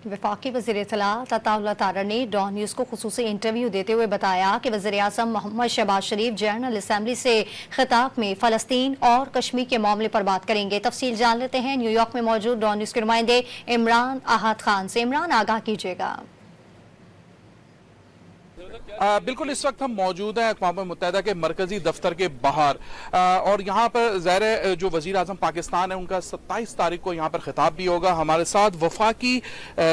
वफाकी वज़ीर इत्तलात अताउल्लाह तारर ने डॉन न्यूज़ को खुसूसी इंटरव्यू देते हुए बताया कि वज़ीर आज़म मोहम्मद शहबाज शरीफ जनरल असम्बली से खिताब में फ़लस्तीन और कश्मीर के मामले पर बात करेंगे। तफसील जान लेते हैं न्यूयॉर्क में मौजूद डॉन न्यूज़ के नुमाइंदे इमरान अहद खान से। इमरान, आगाह कीजिएगा। बिल्कुल, इस वक्त हम मौजूद हैं अक़वाम मुत्तहिदा के मरकजी दफ्तर के बाहर और यहाँ पर ज़ाहिर जो वज़ीर आज़म पाकिस्तान है उनका 27 तारीख को यहाँ पर खिताब भी होगा। हमारे साथ वफाकी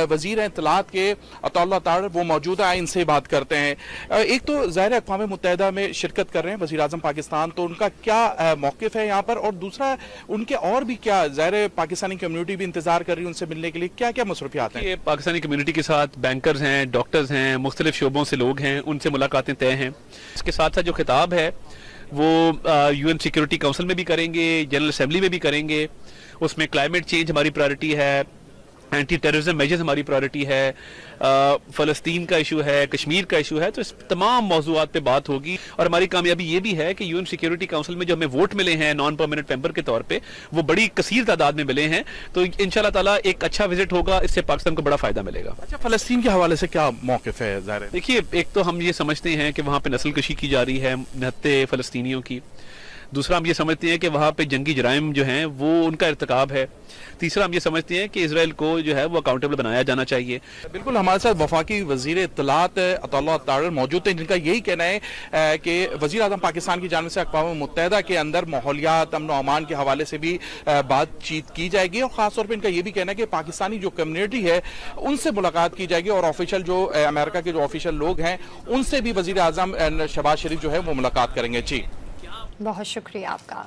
वज़ीर इत्तलात के अताउल्लाह तारर वो मौजूद हैं, इनसे बात करते हैं। एक तो ज़ाहिर अक़वाम मुत्तहिदा में शिरकत कर रहे हैं वज़ीर आज़म पाकिस्तान, तो उनका क्या मौक़िफ़ है यहाँ पर, और दूसरा उनके और भी क्या ज़ाहिर पाकिस्तानी कम्यूनिटी भी इंतज़ार कर रही है उनसे मिलने के लिए, क्या क्या मसरूफियात हैं? पाकिस्तानी कम्यूनिटी के साथ बैंकर्स हैं, डॉक्टर्स हैं, मुख्तलिफ शोबों से लोग हैं, उनसे मुलाकातें तय हैं। इसके साथ साथ जो खिताब है वो UN सिक्योरिटी काउंसिल में भी करेंगे, जनरल असेंबली में भी करेंगे। उसमें क्लाइमेट चेंज हमारी प्रायोरिटी है, एंटी टेररिज्म मेजर्स हमारी प्रायोरिटी है, फ़लस्तीन का इशू है, कश्मीर का इशू है। तो इस तमाम मौज़ूआत पे बात होगी। और हमारी कामयाबी ये भी है कि UN सिक्योरिटी काउंसिल में जो हमें वोट मिले हैं नॉन परमानेंट मेंबर के तौर पे, वो बड़ी कसीर तादाद में मिले हैं। तो इंशाल्लाह ताला एक अच्छा विजिट होगा, इससे पाकिस्तान को बड़ा फायदा मिलेगा। अच्छा, फ़लस्तीन के हवाले से क्या मौक़िफ़ है? ज़ाहिर देखिए, एक तो हम ये समझते हैं कि वहाँ पे नस्ल कशी की जा रही है निहत्ते फ़लस्तीनियों की। दूसरा, हम ये समझते हैं कि वहाँ पे जंगी जराइम जो हैं वो उनका इर्तिकाब है। तीसरा, हम ये समझते हैं कि इजराइल को जो है वो अकाउंटेबल बनाया जाना चाहिए। बिल्कुल, हमारे साथ वफाकी वज़ीर इत्तलात अताउल्लाह तारर मौजूद हैं, जिनका यही कहना है कि वज़ीर आज़म पाकिस्तान की जानिब से अक़वाम मुत्तहिदा के अंदर माहौलियात, अमन व अमान के हवाले से भी बातचीत की जाएगी, और ख़ासतौर पर इनका ये भी कहना है कि पाकिस्तानी जो कम्यूनिटी है उनसे मुलाकात की जाएगी, और ऑफिशियल जो अमेरिका के जो ऑफिशियल लोग हैं उनसे भी वज़ीर आज़म शहबाज शरीफ जो है वो मुलाकात करेंगे। जी, बहुत शुक्रिया आपका।